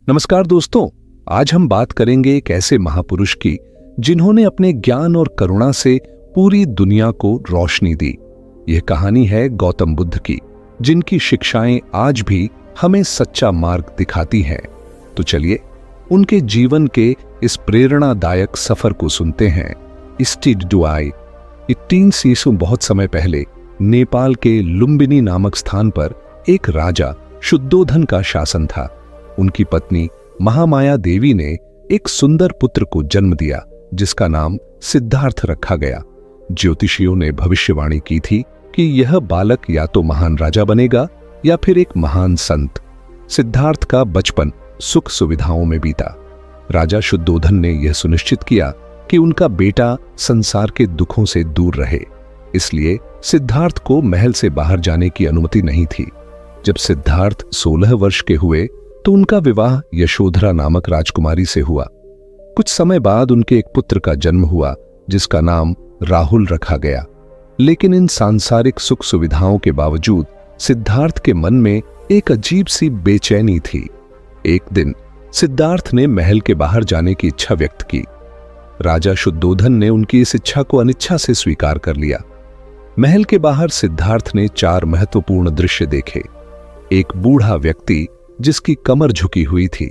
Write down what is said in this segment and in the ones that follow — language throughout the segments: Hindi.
नमस्कार दोस्तों, आज हम बात करेंगे एक ऐसे महापुरुष की जिन्होंने अपने ज्ञान और करुणा से पूरी दुनिया को रोशनी दी। यह कहानी है गौतम बुद्ध की, जिनकी शिक्षाएं आज भी हमें सच्चा मार्ग दिखाती हैं। तो चलिए उनके जीवन के इस प्रेरणादायक सफर को सुनते हैं। इस्टिडुआई 300 बहुत समय पहले नेपाल के लुम्बिनी नामक स्थान पर एक राजा शुद्धोधन का शासन था। उनकी पत्नी महामाया देवी ने एक सुंदर पुत्र को जन्म दिया जिसका नाम सिद्धार्थ रखा गया। ज्योतिषियों ने भविष्यवाणी की थी कि यह बालक या तो महान राजा बनेगा या फिर एक महान संत। सिद्धार्थ का बचपन सुख सुविधाओं में बीता। राजा शुद्धोधन ने यह सुनिश्चित किया कि उनका बेटा संसार के दुखों से दूर रहे, इसलिए सिद्धार्थ को महल से बाहर जाने की अनुमति नहीं थी। जब सिद्धार्थ 16 वर्ष के हुए तो उनका विवाह यशोधरा नामक राजकुमारी से हुआ। कुछ समय बाद उनके एक पुत्र का जन्म हुआ जिसका नाम राहुल रखा गया। लेकिन इन सांसारिक सुख सुविधाओं के बावजूद सिद्धार्थ के मन में एक अजीब सी बेचैनी थी। एक दिन सिद्धार्थ ने महल के बाहर जाने की इच्छा व्यक्त की। राजा शुद्धोधन ने उनकी इस इच्छा को अनिच्छा से स्वीकार कर लिया। महल के बाहर सिद्धार्थ ने 4 महत्वपूर्ण दृश्य देखे। एक बूढ़ा व्यक्ति जिसकी कमर झुकी हुई थी,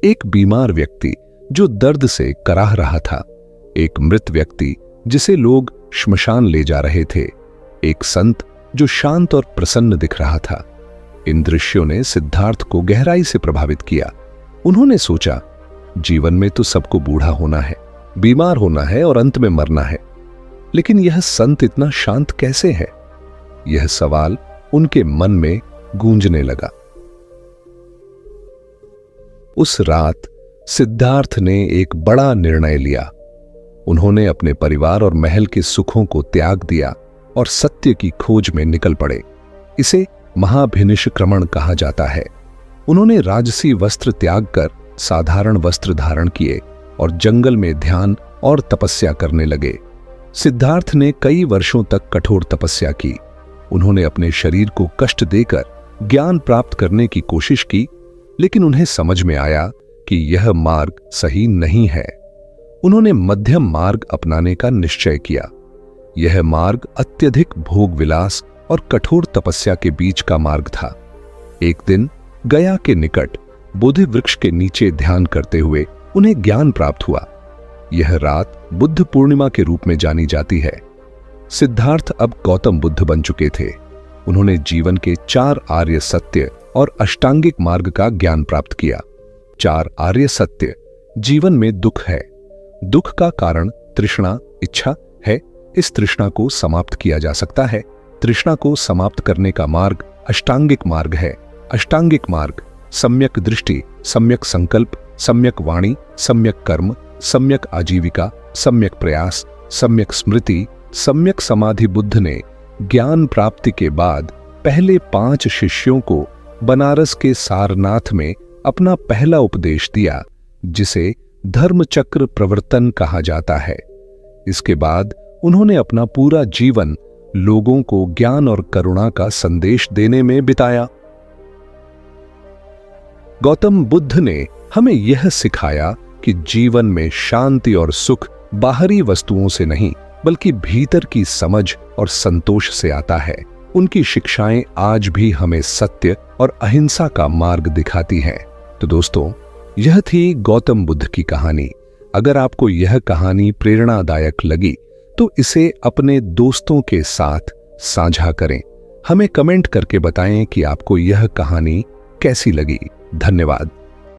एक बीमार व्यक्ति जो दर्द से कराह रहा था, एक मृत व्यक्ति जिसे लोग श्मशान ले जा रहे थे, एक संत जो शांत और प्रसन्न दिख रहा था। इन दृश्यों ने सिद्धार्थ को गहराई से प्रभावित किया। उन्होंने सोचा, जीवन में तो सबको बूढ़ा होना है, बीमार होना है और अंत में मरना है, लेकिन यह संत इतना शांत कैसे है? यह सवाल उनके मन में गूंजने लगा। उस रात सिद्धार्थ ने एक बड़ा निर्णय लिया। उन्होंने अपने परिवार और महल के सुखों को त्याग दिया और सत्य की खोज में निकल पड़े। इसे महाभिनिष्क्रमण कहा जाता है। उन्होंने राजसी वस्त्र त्याग कर साधारण वस्त्र धारण किए और जंगल में ध्यान और तपस्या करने लगे। सिद्धार्थ ने कई वर्षों तक कठोर तपस्या की। उन्होंने अपने शरीर को कष्ट देकर ज्ञान प्राप्त करने की कोशिश की, लेकिन उन्हें समझ में आया कि यह मार्ग सही नहीं है। उन्होंने मध्यम मार्ग अपनाने का निश्चय किया। यह मार्ग अत्यधिक भोग विलास और कठोर तपस्या के बीच का मार्ग था। एक दिन गया के निकट बोधि वृक्ष के नीचे ध्यान करते हुए उन्हें ज्ञान प्राप्त हुआ। यह रात बुद्ध पूर्णिमा के रूप में जानी जाती है। सिद्धार्थ अब गौतम बुद्ध बन चुके थे। उन्होंने जीवन के 4 आर्य सत्य और अष्टांगिक मार्ग का ज्ञान प्राप्त किया। 4 आर्य सत्य: जीवन में दुख है, दुख का कारण तृष्णा इच्छा है, इस तृष्णा को समाप्त किया जा सकता है। तृष्णा को समाप्त करने का मार्ग अष्टांगिक मार्ग है। अष्टांगिक मार्ग सम्यक दृष्टि, सम्यक संकल्प, सम्यक वाणी, सम्यक कर्म, सम्यक आजीविका, सम्यक प्रयास, सम्यक स्मृति, सम्यक समाधि। बुद्ध ने ज्ञान प्राप्ति के बाद पहले 5 शिष्यों को बनारस के सारनाथ में अपना पहला उपदेश दिया, जिसे धर्मचक्र प्रवर्तन कहा जाता है। इसके बाद उन्होंने अपना पूरा जीवन लोगों को ज्ञान और करुणा का संदेश देने में बिताया। गौतम बुद्ध ने हमें यह सिखाया कि जीवन में शांति और सुख बाहरी वस्तुओं से नहीं, बल्कि भीतर की समझ और संतोष से आता है। उनकी शिक्षाएं आज भी हमें सत्य और अहिंसा का मार्ग दिखाती हैं। तो दोस्तों, यह थी गौतम बुद्ध की कहानी। अगर आपको यह कहानी प्रेरणादायक लगी तो इसे अपने दोस्तों के साथ साझा करें। हमें कमेंट करके बताएं कि आपको यह कहानी कैसी लगी। धन्यवाद।